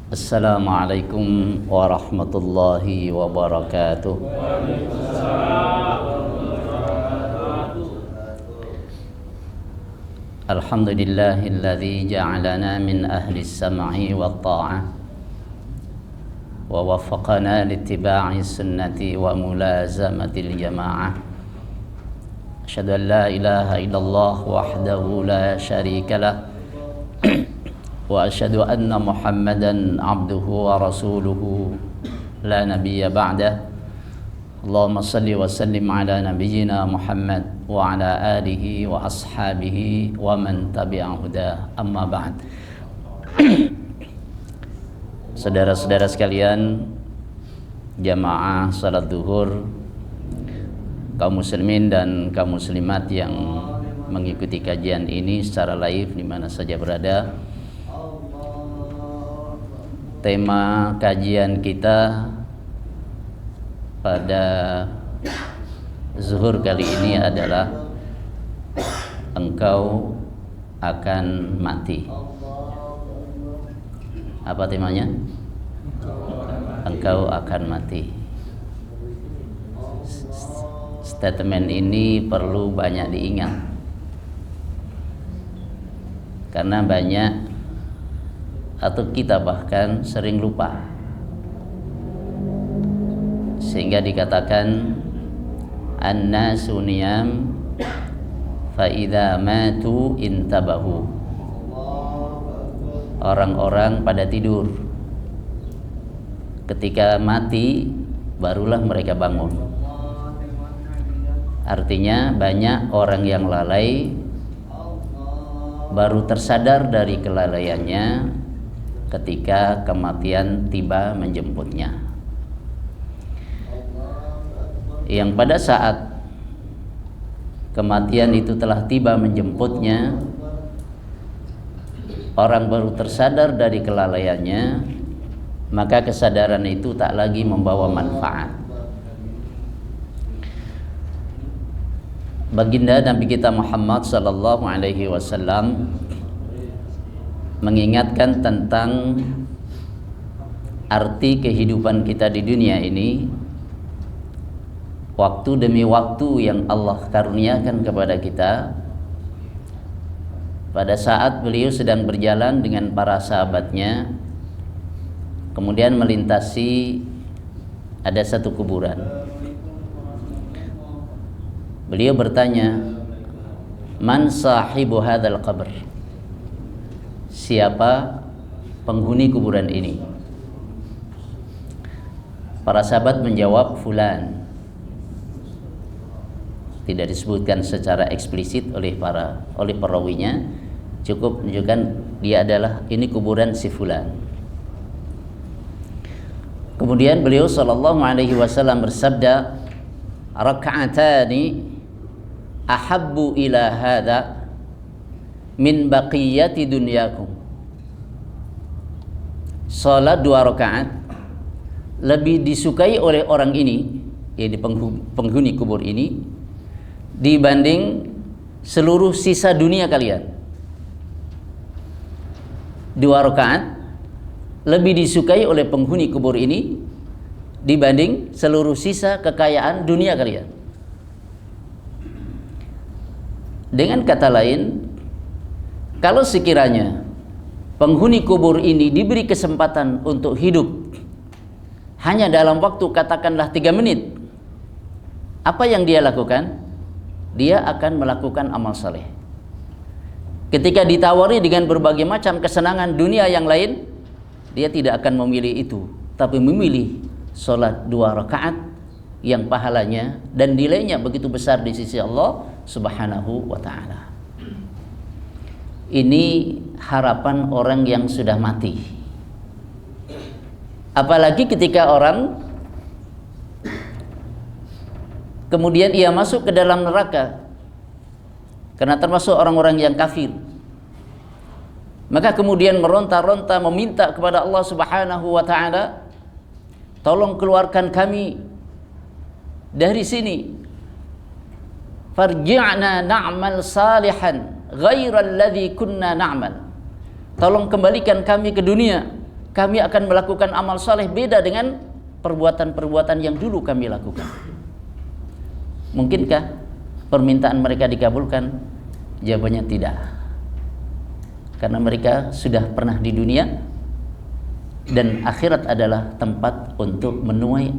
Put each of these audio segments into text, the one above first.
Assalamualaikum warahmatullahi wabarakatuh. Alhamdulillahilladzi ja'alana min ahli as-sam'i wat-tha'ah wa waffaqana littiba'i sunnati wa mulazamatil jama'ah. Asyhadu an la ilaha illallah wahdahu la syarika lah wa asyhadu anna Muhammadan abduhu wa rasuluhu la nabiyya ba'dah. Allahumma salli wa sallim ala nabiyyina Muhammad wa ala alihi wa ashabihi wa man tabi'a huda, amma ba'd. Saudara-saudara sekalian, jamaah salat zuhur, kaum muslimin dan kaum muslimat yang mengikuti kajian ini secara live di mana saja berada. Tema kajian kita pada zuhur kali ini adalah engkau akan mati. Apa temanya? Engkau akan mati. Statement ini perlu banyak diingat karena banyak atau kita bahkan sering lupa, sehingga dikatakan an-nasu niyam fa idza matu intabahu. Orang-orang pada tidur, ketika mati barulah mereka bangun. Artinya banyak orang yang lalai baru tersadar dari kelalaiannya ketika kematian tiba menjemputnya. Yang pada saat kematian itu telah tiba menjemputnya, orang baru tersadar dari kelalaiannya, maka kesadaran itu tak lagi membawa manfaat. Baginda Nabi kita Muhammad sallallahu alaihi wasallam mengingatkan tentang arti kehidupan kita di dunia ini, waktu demi waktu yang Allah karuniakan kepada kita. Pada saat beliau sedang berjalan dengan para sahabatnya, kemudian melintasi ada satu kuburan. Beliau bertanya, "Man sahibu hadzal qabr?" Siapa penghuni kuburan ini? Para sahabat menjawab, "Fulan." Tidak disebutkan secara eksplisit oleh perawinya, cukup menunjukkan dia adalah ini kuburan si fulan. Kemudian beliau sallallahu alaihi wasallam bersabda, "Raka'atani ahabbu ila hadza min baqiyati dunyakum." Salat 2 rakaat lebih disukai oleh orang ini, yaitu penghuni kubur ini, dibanding seluruh sisa dunia kalian. 2 rakaat lebih disukai oleh penghuni kubur ini dibanding seluruh sisa kekayaan dunia kalian. Dengan kata lain, kalau sekiranya penghuni kubur ini diberi kesempatan untuk hidup hanya dalam waktu katakanlah 3 menit, apa yang dia lakukan? Dia akan melakukan amal saleh. Ketika ditawari dengan berbagai macam kesenangan dunia yang lain, dia tidak akan memilih itu, tapi memilih sholat 2 rakaat yang pahalanya dan nilainya begitu besar di sisi Allah Subhanahu wa ta'ala. Ini harapan orang yang sudah mati. Apalagi ketika orang kemudian ia masuk ke dalam neraka karena termasuk orang-orang yang kafir, maka kemudian meronta-ronta meminta kepada Allah Subhanahu wa ta'ala, "Tolong keluarkan kami dari sini. Farji'na na'mal salihan ghairal ladzi kunna na'mal." Tolong kembalikan kami ke dunia kami akan melakukan amal soleh beda dengan perbuatan-perbuatan yang dulu kami lakukan. Mungkinkah permintaan mereka dikabulkan? Jawabannya tidak. Karena mereka sudah pernah di dunia dan akhirat adalah tempat untuk menuai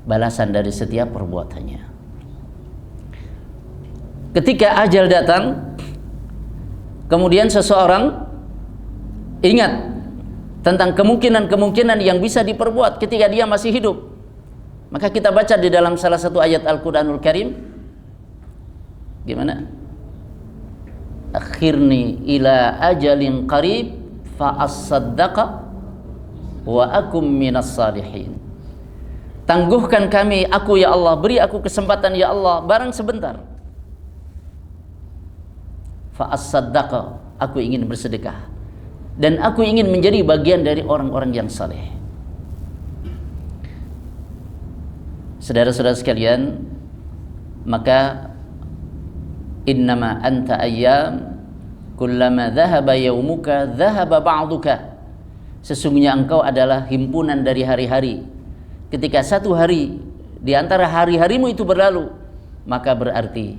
balasan dari setiap perbuatannya. Ketika ajal datang, kemudian seseorang ingat tentang kemungkinan-kemungkinan yang bisa diperbuat ketika dia masih hidup. Maka kita baca di dalam salah satu ayat Al-Quranul Karim, gimana? Akhirni ila ajalin qarib fa as-saddaqa wa akum minas salihin. Tangguhkan kami, aku ya Allah, beri aku kesempatan ya Allah, barang sebentar. Fa as-saddaqa, aku ingin bersedekah dan aku ingin menjadi bagian dari orang-orang yang saleh. Saudara-saudara sekalian, maka innama anta ayyam kullama dhahaba yaumuka dhahaba ba'duka. Sesungguhnya engkau adalah himpunan dari hari-hari. Ketika satu hari di antara hari-harimu itu berlalu, maka berarti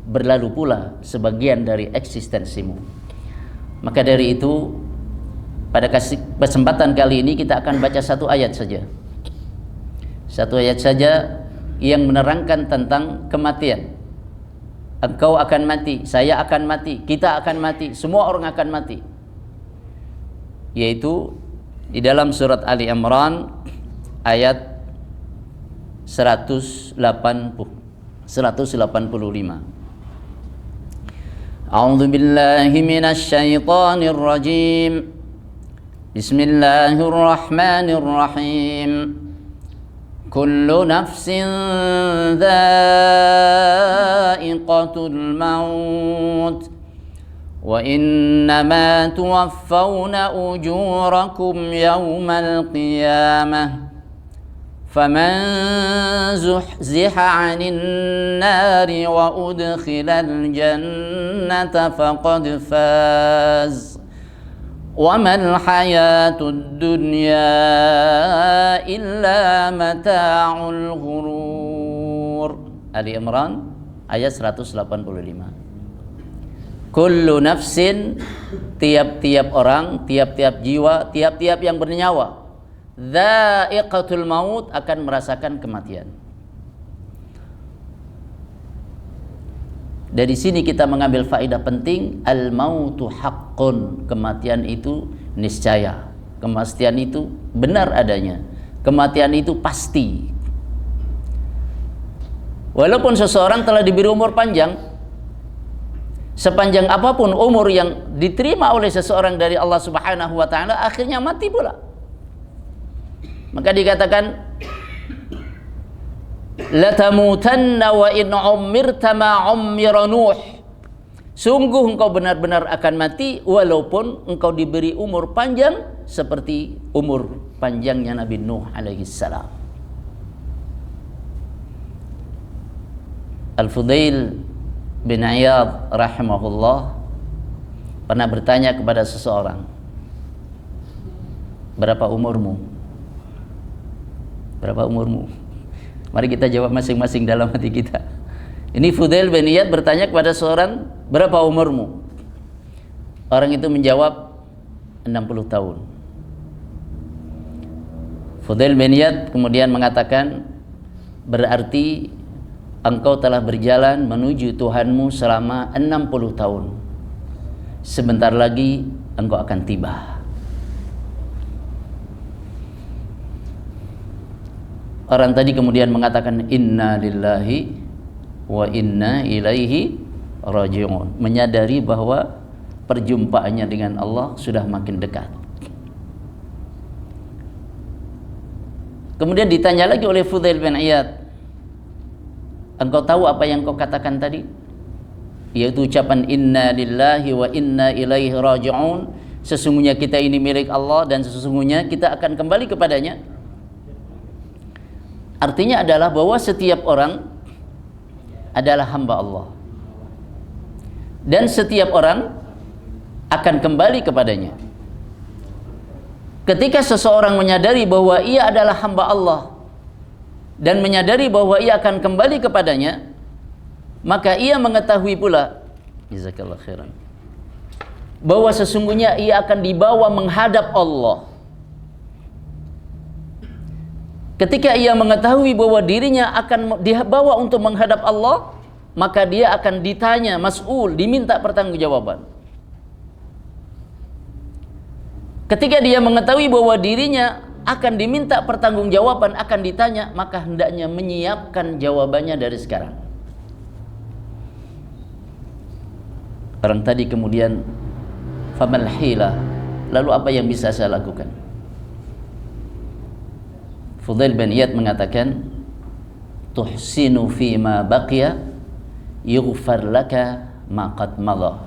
berlalu pula sebagian dari eksistensimu. Maka dari itu, pada kesempatan kali ini kita akan baca satu ayat saja. Satu ayat saja yang menerangkan tentang kematian. Engkau akan mati, saya akan mati, kita akan mati, semua orang akan mati. Yaitu di dalam surat Ali Imran ayat 185. A'udzu billahi minasy syaithanir rajim. Bismillahirrahmanirrahim. Kullu nafsin dha'iqatul maut wa innama tuwaffawna ujurakum yawmal qiyamah faman zuhziha 'anil nari wa udkhilal jannata faqad faz wa mal hayatud dunya illa mata'ul ghurur. Ali Imran ayat 185. Kullu nafsin, tiap-tiap orang, tiap-tiap jiwa, tiap-tiap yang bernyawa, dha'iqatul maut, akan merasakan kematian. Dari sini kita mengambil faedah penting, al-mautu haqqun, kematian itu niscaya, kematian itu benar adanya, kematian itu pasti. Walaupun seseorang telah diberi umur panjang, sepanjang apapun umur yang diterima oleh seseorang dari Allah Subhanahu wa taala, akhirnya mati pula. Maka dikatakan la tamutanna wa in ummirta ma ummira Nuh. Sungguh engkau benar-benar akan mati walaupun engkau diberi umur panjang seperti umur panjangnya Nabi Nuh alaihi salam. Al-Fudail bin Iyad rahimahullah pernah bertanya kepada seseorang, berapa umurmu? Berapa umurmu? Mari kita jawab masing-masing dalam hati kita. Ini Fudail bin Iyad bertanya kepada seorang, berapa umurmu? Orang itu menjawab 60 tahun. Fudail bin Iyad kemudian mengatakan, berarti engkau telah berjalan menuju Tuhanmu selama 60 tahun. Sebentar lagi engkau akan tiba. Orang tadi kemudian mengatakan inna lillahi wa inna ilaihi raji'un, menyadari bahwa perjumpaannya dengan Allah sudah makin dekat. Kemudian ditanya lagi oleh Fudail bin Iyad, engkau tahu apa yang kau katakan tadi? Yaitu ucapan inna lillahi wa inna ilaihi raji'un, sesungguhnya kita ini milik Allah dan sesungguhnya kita akan kembali kepadanya. Artinya adalah bahwa setiap orang adalah hamba Allah dan setiap orang akan kembali kepadanya. Ketika seseorang menyadari bahwa ia adalah hamba Allah dan menyadari bahwa ia akan kembali kepadanya, maka ia mengetahui pula, jazakallahu khairan, bahwa sesungguhnya ia akan dibawa menghadap Allah. Ketika ia mengetahui bahwa dirinya akan dibawa untuk menghadap Allah, maka dia akan ditanya, mas'ul, diminta pertanggungjawaban. Ketika dia mengetahui bahwa dirinya akan diminta pertanggungjawaban, akan ditanya, maka hendaknya menyiapkan jawabannya dari sekarang. Orang tadi kemudian, famal hila, lalu apa yang bisa saya lakukan? Fudail bin Iyad mengatakan, tuhsinu fima baqiya yughfar laka ma qad madha.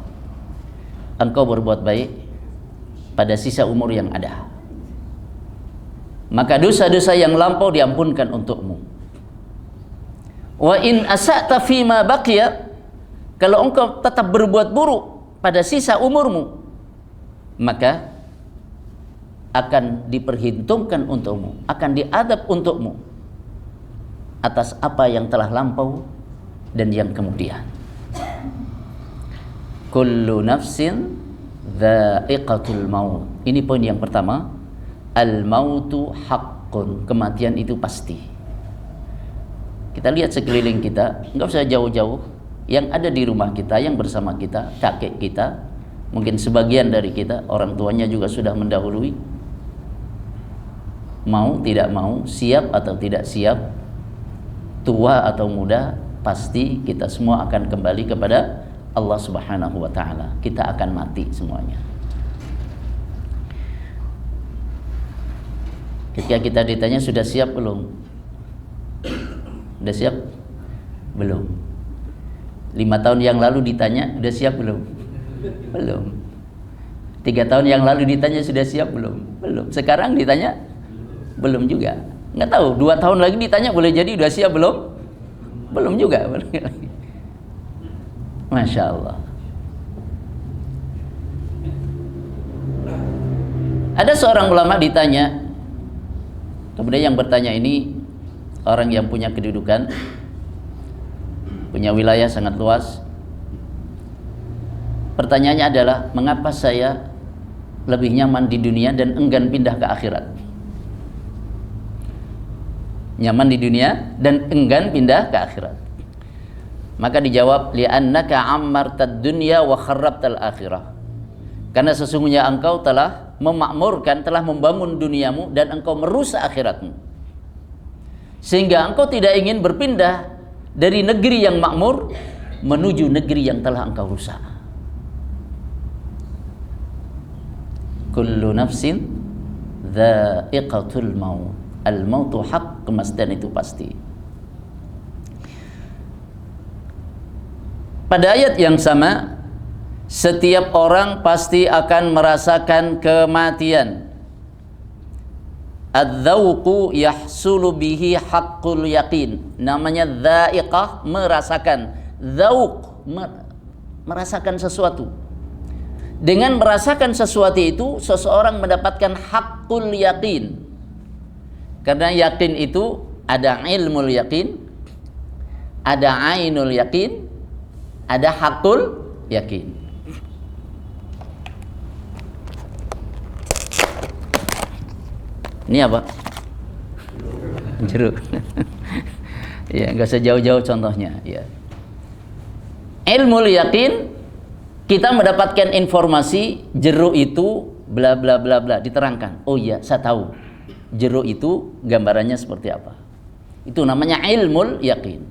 Engkau berbuat baik pada sisa umur yang ada, maka dosa-dosa yang lampau diampunkan untukmu. Wa in asa'ta fima baqiya, kalau engkau tetap berbuat buruk pada sisa umurmu, maka akan diperhitungkan untukmu, akan diadab untukmu atas apa yang telah lampau dan yang kemudian. Kullu nafsin dha'iqatul maut. Ini poin yang pertama. Al-mautu haqqun. Kematian itu pasti. Kita lihat sekeliling kita, enggak usah jauh-jauh, yang ada di rumah kita, yang bersama kita, kakek kita, mungkin sebagian dari kita, orang tuanya juga sudah mendahului. Mau tidak mau, siap atau tidak siap, tua atau muda, pasti kita semua akan kembali kepada Allah Subhanahu wa ta'ala. Kita akan mati semuanya. Ketika kita ditanya, sudah siap belum? Sudah siap? Belum. 5 tahun yang lalu ditanya, sudah siap belum? Belum. 3 tahun yang lalu ditanya, sudah siap belum? Belum. Sekarang ditanya, belum juga. Nggak tahu, 2 tahun lagi ditanya, boleh jadi sudah siap belum? Belum juga. Masya Allah. Ada seorang ulama ditanya, kemudian yang bertanya ini orang yang punya kedudukan, punya wilayah sangat luas. Pertanyaannya adalah, mengapa saya lebih nyaman di dunia dan enggan pindah ke akhirat? Nyaman di dunia dan enggan pindah ke akhirat. Maka dijawab, li'annaka ammartad dunya wa kharrabtal akhirah. Karena sesungguhnya engkau telah memakmurkan, telah membangun duniamu dan engkau merusak akhiratmu. Sehingga engkau tidak ingin berpindah dari negeri yang makmur menuju negeri yang telah engkau rusak. Kullu nafsin dha'iqatul maut. Al-mautu haq, kematian itu pasti. Pada ayat yang sama, setiap orang pasti akan merasakan kematian. Adz-dzauqu yahsulu bihi haqqul yaqin. Namanya dha'iqah, merasakan. Dzauq, merasakan sesuatu. Dengan merasakan sesuatu itu, seseorang mendapatkan haqqul yaqin. Karena yakin itu ada ilmul yaqin, ada ainul yaqin, ada haqqul yakin. Ini apa? Jeruk. Ya, enggak usah jauh-jauh contohnya, ya. Ilmul yakin, kita mendapatkan informasi jeruk itu bla bla bla bla, diterangkan. Oh iya, saya tahu. Jeruk itu gambarannya seperti apa. Itu namanya ilmul yakin.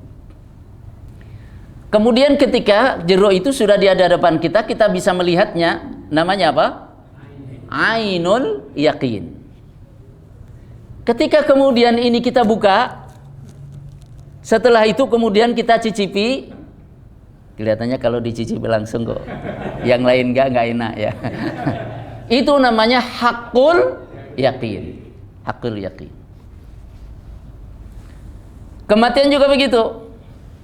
Kemudian ketika jeruk itu sudah di hadapan kita, kita bisa melihatnya. Namanya apa? Ainul yakin. Ketika kemudian ini kita buka, setelah itu kemudian kita cicipi, kelihatannya kalau dicicipi langsung kok, yang lain nggak enak ya. Itu namanya haqqul yakin. Haqqul yakin. Kematian juga begitu.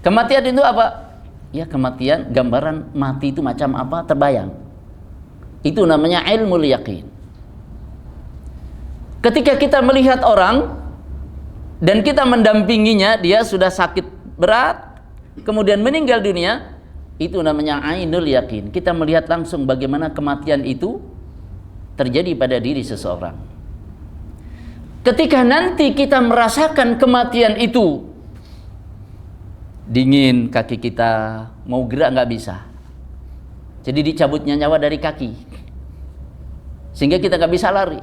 Kematian itu apa? Ya, kematian, gambaran mati itu macam apa terbayang. Itu namanya ilmul yakin. ketika kita melihat orang dan kita mendampinginya, dia sudah sakit berat, kemudian meninggal dunia, itu namanya ainul yakin. Kita melihat langsung bagaimana kematian itu terjadi pada diri seseorang. Ketika nanti kita merasakan kematian itu, dingin kaki kita, mau gerak nggak bisa. Jadi dicabutnya nyawa dari kaki, sehingga kita nggak bisa lari.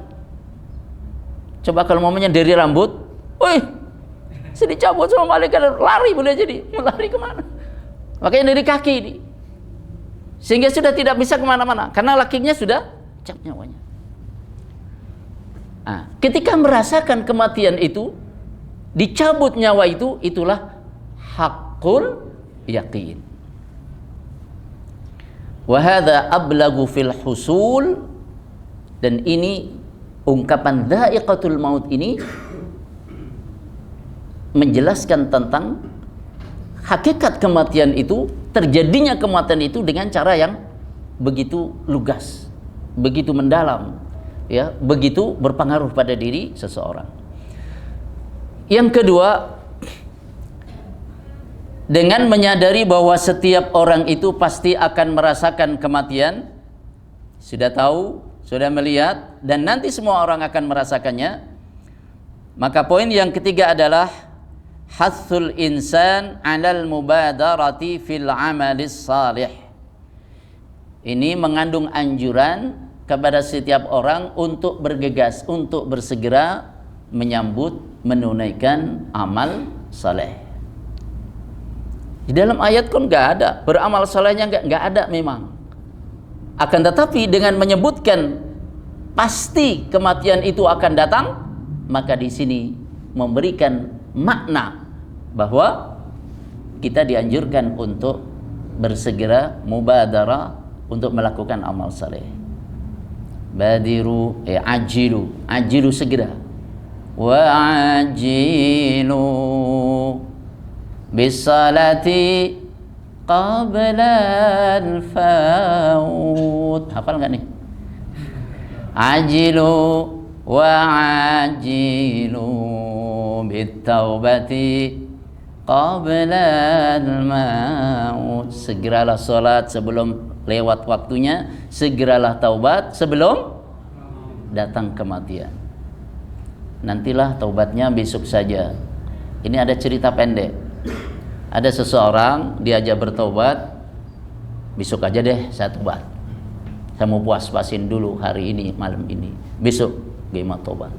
Coba kalau momennya dari rambut, wih, saya dicabut sama malaikat, lari boleh jadi, mau lari kemana? Makanya dari kaki ini, sehingga sudah tidak bisa kemana-mana, karena lakinya sudah cabut nyawanya. Nah, ketika merasakan kematian itu, dicabut nyawa itu, itulah haqqul yaqin. Wa hadza ablagu fil husul, dan ini ungkapan dha'iqatul maut ini menjelaskan tentang hakikat kematian itu, terjadinya kematian itu dengan cara yang begitu lugas, begitu mendalam, ya, begitu berpengaruh pada diri seseorang. Yang kedua, dengan menyadari bahwa setiap orang itu pasti akan merasakan kematian, sudah tahu, sudah melihat, dan nanti semua orang akan merasakannya, maka poin yang ketiga adalah hathul insan 'alal mubadarati fil 'amalis salih. Ini mengandung anjuran kepada setiap orang untuk bergegas, untuk bersegera menyambut, menunaikan amal saleh. Di dalam ayat kan nggak ada beramal salehnya, nggak ada memang. Akan tetapi dengan menyebutkan pasti kematian itu akan datang, maka di sini memberikan makna bahwa kita dianjurkan untuk bersegera mubadarah untuk melakukan amal saleh. Badiru, ajilu segera. Wa ajilu bisalati qabla al-faut. Hafal nggak nih? Ajilu wa ajilu bitaubati qabla al-maut. Segeralah salat sebelum lewat waktunya, segeralah taubat sebelum datang kematian. Nantilah taubatnya besok saja. Ini ada cerita pendek. Ada seseorang diajak bertobat, besok aja deh saya tobat. Saya mau puas-puasin dulu hari ini, malam ini. Besok gimana tobat.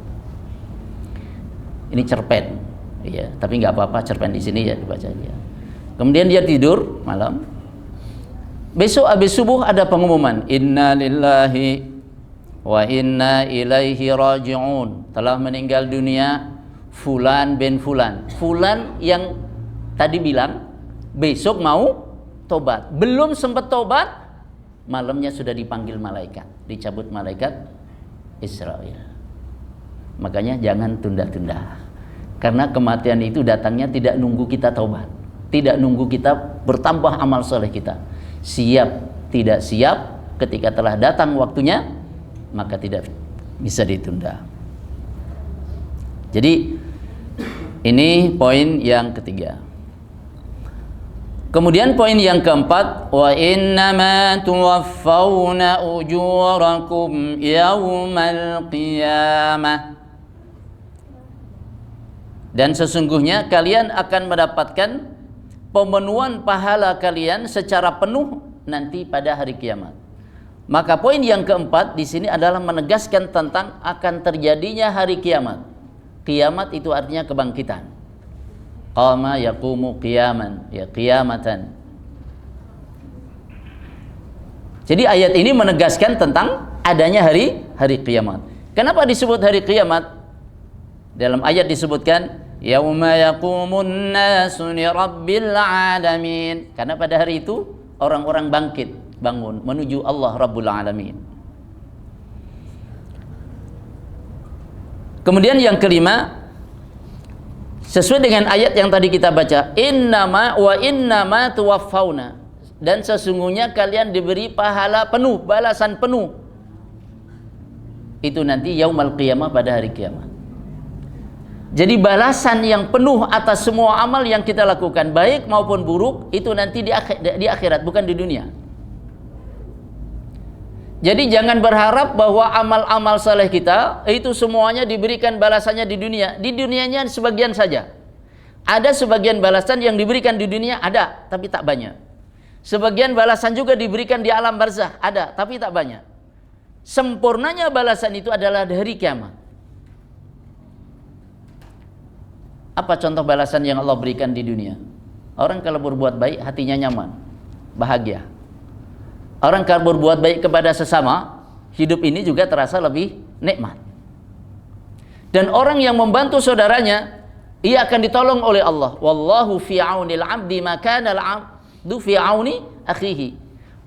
Ini cerpen, ya, tapi nggak apa-apa cerpen di sini ya dibaca aja. Kemudian dia tidur malam. Besok habis subuh ada pengumuman, inna lillahi wa inna ilaihi raji'un. Telah meninggal dunia fulan bin fulan. Fulan yang tadi bilang besok mau tobat, belum sempat tobat, malamnya sudah dipanggil malaikat, dicabut malaikat Israel. Makanya jangan tunda-tunda, karena kematian itu datangnya tidak nunggu kita tobat, tidak nunggu kita bertambah amal soleh kita. Siap tidak siap, ketika telah datang waktunya, maka tidak bisa ditunda. Jadi ini poin yang ketiga. Kemudian poin yang keempat, wa innama tuwaffawna ujurakum yaumal qiyamah. Dan sesungguhnya kalian akan mendapatkan pemenuhan pahala kalian secara penuh nanti pada hari kiamat. Maka poin yang keempat di sini adalah menegaskan tentang akan terjadinya hari kiamat. Kiamat itu artinya kebangkitan. Qama yaqumu qiyaman, ya qiyamatan. Jadi ayat ini menegaskan tentang adanya hari kiamat. Kenapa disebut hari kiamat? Dalam ayat disebutkan yauma yaqumun nasu li rabbil alamin. Karena pada hari itu orang-orang bangkit, bangun menuju Allah Rabbul Alamin. Kemudian yang kelima, sesuai dengan ayat yang tadi kita baca, innama tuwaffawna, dan sesungguhnya kalian diberi pahala penuh, balasan penuh. itu nanti yaumul qiyamah, pada hari kiamat. Jadi balasan yang penuh atas semua amal yang kita lakukan, baik maupun buruk, itu nanti di akhirat, bukan di dunia. Jadi jangan berharap bahwa amal-amal saleh kita itu semuanya diberikan balasannya di dunia. Di dunianya sebagian saja. Ada sebagian balasan yang diberikan di dunia, ada, tapi tak banyak. Sebagian balasan juga diberikan di alam barzakh, ada, tapi tak banyak. Sempurnanya balasan itu adalah di hari kiamat. Apa contoh balasan yang Allah berikan di dunia? Orang kalau berbuat baik, hatinya nyaman, bahagia. Orang kalau berbuat baik kepada sesama, hidup ini juga terasa lebih nikmat. Dan orang yang membantu saudaranya, ia akan ditolong oleh Allah. Wallahu fi aunil 'abdi ma kana al-'abdu fi auni akhihi.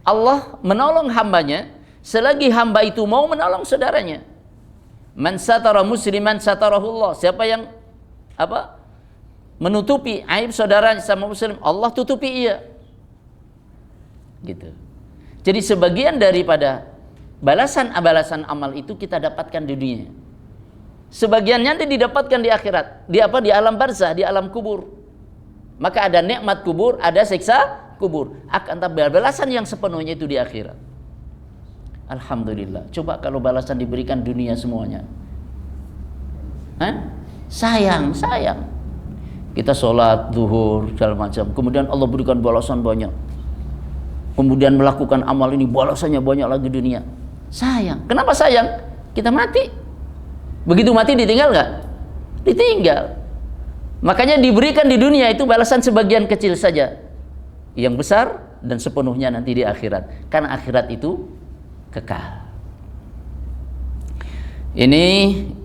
Allah menolong hambanya selagi hamba itu mau menolong saudaranya. Man satara musliman satarahullah. Siapa yang menutupi aib saudaranya sama muslim, Allah tutupi ia. Gitu. Jadi sebagian daripada balasan amal itu kita dapatkan di dunia. Sebagian nanti didapatkan di akhirat. Di alam barzah, di alam kubur. Maka ada nikmat kubur, ada siksa kubur. Akan tapi balasan yang sepenuhnya itu di akhirat. Alhamdulillah. Coba kalau balasan diberikan dunia semuanya. Sayang. Kita sholat zuhur segala macam, kemudian Allah berikan balasan banyak. Kemudian melakukan amal ini balasannya banyak lagi dunia. Sayang. Kenapa sayang? Kita mati. Begitu mati ditinggal nggak? Ditinggal. Makanya diberikan di dunia itu balasan sebagian kecil saja. Yang besar dan sepenuhnya nanti di akhirat. Karena akhirat itu kekal. Ini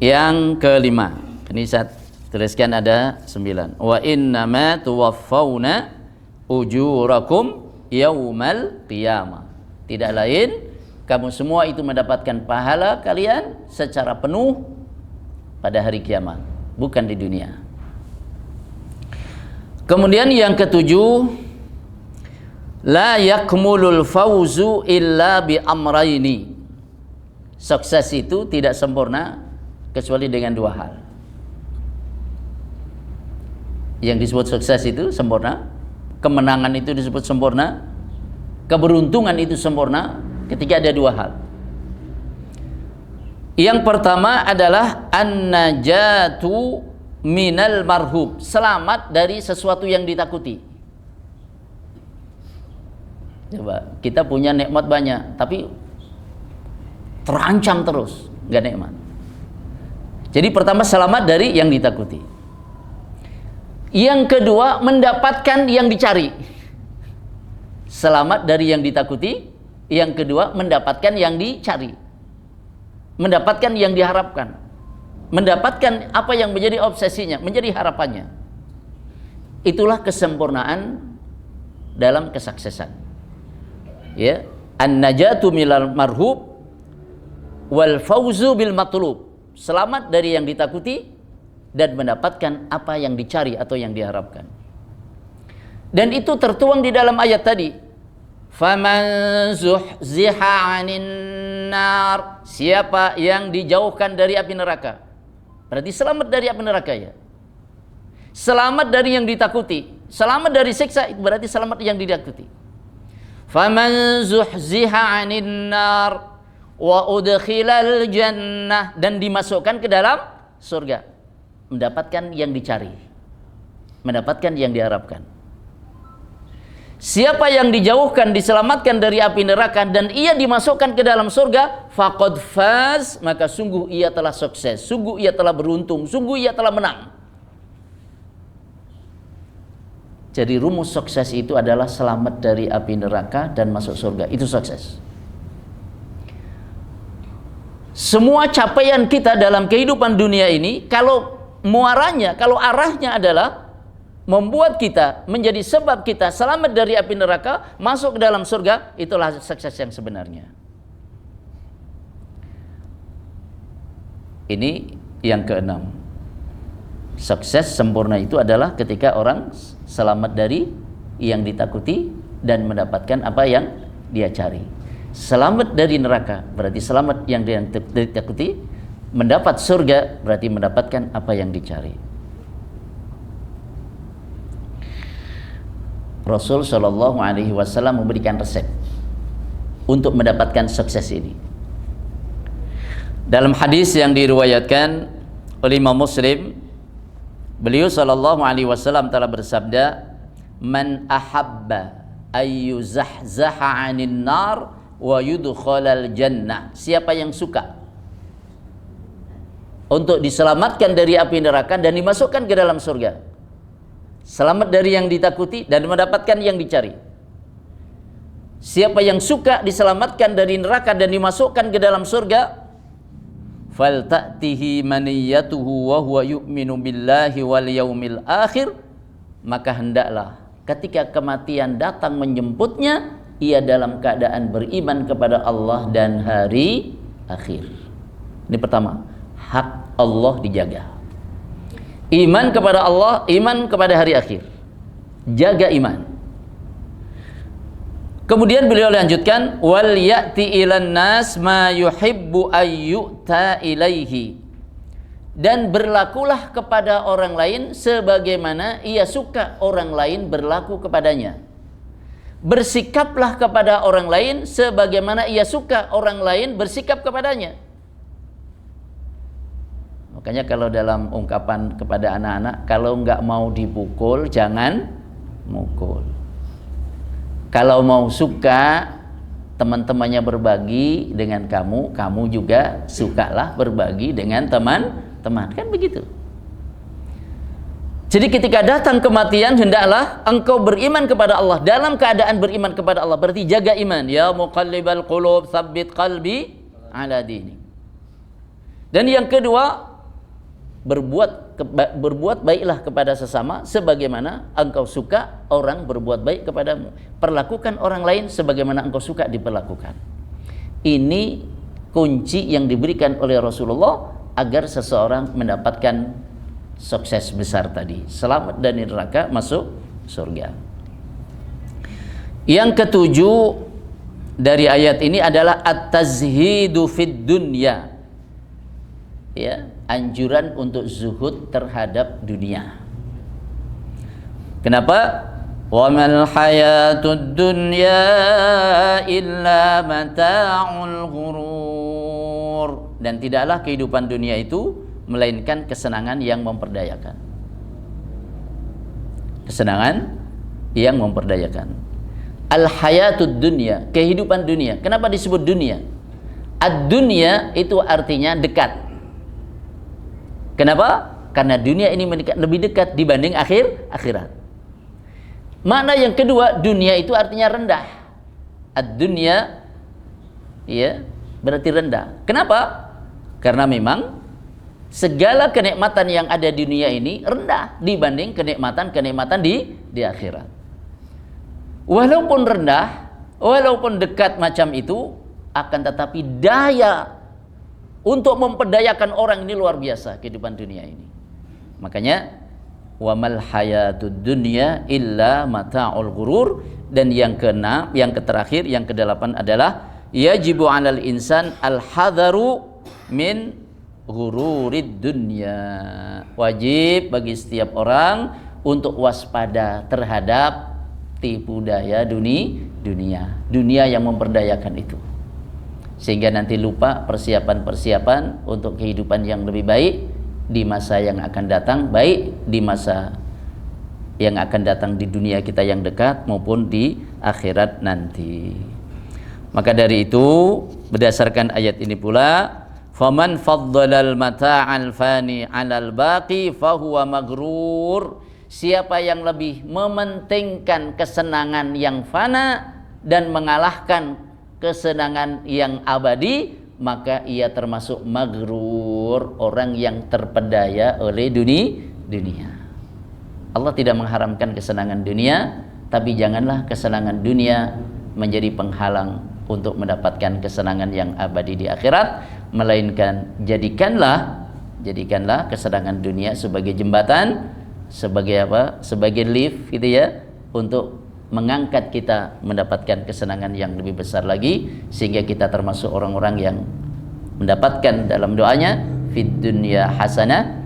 yang kelima. Ini saya tuliskan ada 9. Wa innama tuwaffawna ujurakum yaumal qiyamah. Tidak lain, kamu semua itu mendapatkan pahala kalian secara penuh pada hari kiamat, bukan di dunia. Kemudian yang ketujuh, la yakmulul fawzu illa bi amraini. Sukses itu tidak sempurna kecuali dengan dua hal. Yang disebut sukses itu sempurna, kemenangan itu disebut sempurna, keberuntungan itu sempurna ketika ada dua hal. Yang pertama adalah an-najatu minal marhub, selamat dari sesuatu yang ditakuti. Coba, kita punya nikmat banyak, tapi terancam terus, nggak nikmat. Jadi pertama selamat dari yang ditakuti. Yang kedua mendapatkan yang dicari. Selamat dari yang ditakuti. Yang kedua mendapatkan yang dicari. Mendapatkan yang diharapkan. Mendapatkan apa yang menjadi obsesinya, menjadi harapannya. Itulah kesempurnaan dalam kesuksesan. Ya, an-najatu minal marhub wal fauzu bil matlub. Selamat dari yang ditakuti dan mendapatkan apa yang dicari atau yang diharapkan. Dan itu tertuang di dalam ayat tadi. Faman zuhziha 'anil nar, siapa yang dijauhkan dari api neraka. Berarti selamat dari api neraka ya. Selamat dari yang ditakuti, selamat dari siksa, itu berarti selamat yang ditakuti. Faman zuhziha 'anil nar wa udkhilal jannah, dan dimasukkan ke dalam surga, mendapatkan yang dicari, mendapatkan yang diharapkan. Siapa yang dijauhkan, diselamatkan dari api neraka dan ia dimasukkan ke dalam surga, faqad faz, maka sungguh ia telah sukses, sungguh ia telah beruntung, sungguh ia telah menang. Jadi rumus sukses itu adalah selamat dari api neraka dan masuk surga. Itu sukses. Semua capaian kita dalam kehidupan dunia ini, kalau muaranya, kalau arahnya adalah membuat kita menjadi sebab kita selamat dari api neraka, masuk ke dalam surga, itulah sukses yang sebenarnya. Ini yang keenam. Sukses sempurna itu adalah ketika orang selamat dari yang ditakuti dan mendapatkan apa yang dia cari. Selamat dari neraka berarti selamat yang ditakuti, mendapat surga berarti mendapatkan apa yang dicari. Rasul Shallallahu Alaihi Wasallam memberikan resep untuk mendapatkan sukses ini. Dalam hadis yang diriwayatkan oleh Imam Muslim, beliau Shallallahu Alaihi Wasallam telah bersabda, "Man ahabba ayyuzahzaha 'anil nar wa yudkhalal jannah." Siapa yang suka untuk diselamatkan dari api neraka dan dimasukkan ke dalam surga, selamat dari yang ditakuti dan mendapatkan yang dicari. Siapa yang suka diselamatkan dari neraka dan dimasukkan ke dalam surga, falta'tihi maniyatuhu wa huwa yu'minu billahi wal yaumil akhir, maka hendaklah ketika kematian datang menjemputnya, ia dalam keadaan beriman kepada Allah dan hari akhir. Ini pertama, hak Allah dijaga. Iman kepada Allah, iman kepada hari akhir. Jaga iman. Kemudian beliau lanjutkan, wal ya'ti ilan nas ma yuhibbu ayyuta ilaihi, dan berlakulah kepada orang lain sebagaimana ia suka orang lain berlaku kepadanya. Bersikaplah kepada orang lain sebagaimana ia suka orang lain bersikap kepadanya. Makanya kalau dalam ungkapan kepada anak-anak, kalau nggak mau dipukul jangan mukul. Kalau mau suka teman-temannya berbagi dengan kamu, kamu juga sukalah berbagi dengan teman-teman, kan begitu. Jadi ketika datang kematian, hendaklah engkau beriman kepada Allah. Dalam keadaan beriman kepada Allah berarti jaga iman. Ya muqallibal qulub tsabbit qalbi ala dinik. Dan yang kedua, berbuat baiklah kepada sesama sebagaimana engkau suka orang berbuat baik kepadamu. Perlakukan orang lain sebagaimana engkau suka diperlakukan. Ini kunci yang diberikan oleh Rasulullah agar seseorang mendapatkan sukses besar tadi, selamat dari neraka, masuk surga. Yang ketujuh dari ayat ini adalah at-tazhidu fid dunya, ya, anjuran untuk zuhud terhadap dunia. Kenapa? Wa mal hayatud dunya illa mata'ul ghurur, dan tidaklah kehidupan dunia itu melainkan kesenangan yang memperdayakan. Kesenangan yang memperdayakan. Al-hayatud dunya, kehidupan dunia. Kenapa disebut dunia? Ad-dunya itu artinya dekat. Kenapa? Karena dunia ini lebih dekat dibanding akhirat. Makna yang kedua, dunia itu artinya rendah. Ad-dunya, ya, berarti rendah. Kenapa? Karena memang segala kenikmatan yang ada di dunia ini rendah dibanding kenikmatan di akhirat. Walaupun rendah, walaupun dekat macam itu, akan tetapi daya untuk memperdayakan orang ini luar biasa kehidupan dunia ini. Makanya wa mal hayatud dunya illa mata'ul ghurur. Dan yang keenam, yang terakhir, yang kedelapan adalah yajibu 'alal insan al-hadharu min ghururid dunya. Wajib bagi setiap orang untuk waspada terhadap tipu daya dunia yang memperdayakan itu, sehingga nanti lupa persiapan untuk kehidupan yang lebih baik di masa yang akan datang, baik di masa yang akan datang di dunia kita yang dekat maupun di akhirat nanti. Maka dari itu, berdasarkan ayat ini pula, faman faddalal mata'al fani 'alal baqi fahuwa maghrur. Siapa yang lebih mementingkan kesenangan yang fana dan mengalahkan kesenangan yang abadi, maka ia termasuk maghrur, orang yang terpedaya oleh dunia. Allah tidak mengharamkan kesenangan dunia, tapi janganlah kesenangan dunia menjadi penghalang untuk mendapatkan kesenangan yang abadi di akhirat, melainkan jadikanlah kesenangan dunia sebagai jembatan, sebagai apa? Sebagai lift gitu ya, untuk mengangkat kita mendapatkan kesenangan yang lebih besar lagi, sehingga kita termasuk orang-orang yang mendapatkan dalam doanya fid dunya hasanah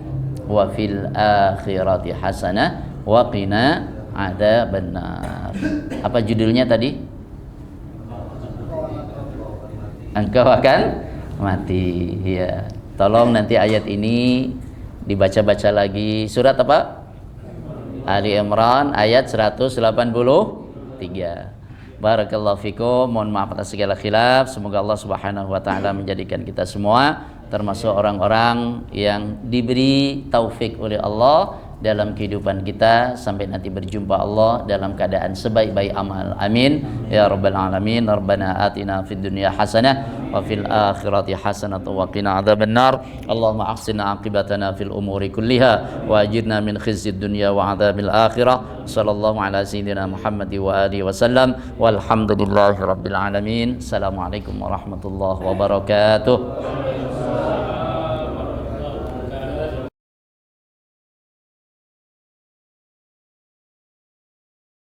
wa fil akhirati hasanah wa qina adzabannar. Apa judulnya tadi? Engkau akan mati. Ya, tolong nanti ayat ini dibaca-baca lagi. Surat apa? Ali Imran ayat 183. Barakallahu fikum. Mohon maaf atas segala khilaf. Semoga Allah Subhanahu wa taala menjadikan kita semua termasuk orang-orang yang diberi taufik oleh Allah dalam kehidupan kita sampai nanti berjumpa Allah dalam keadaan sebaik-baik amal. Amin ya rabbal alamin. Rabbana atina fid dunya hasanah wa fil akhirati hasanah wa qina adzabannar. Allahumma ahsina aqibatana fil umuri kulliha wa ajirna min khizyid dunya wa adzabil akhirah. Sallallahu ala sayyidina Muhammad wa alihi wasallam. Walhamdulillahi rabbil alamin. Assalamualaikum warahmatullahi wabarakatuh.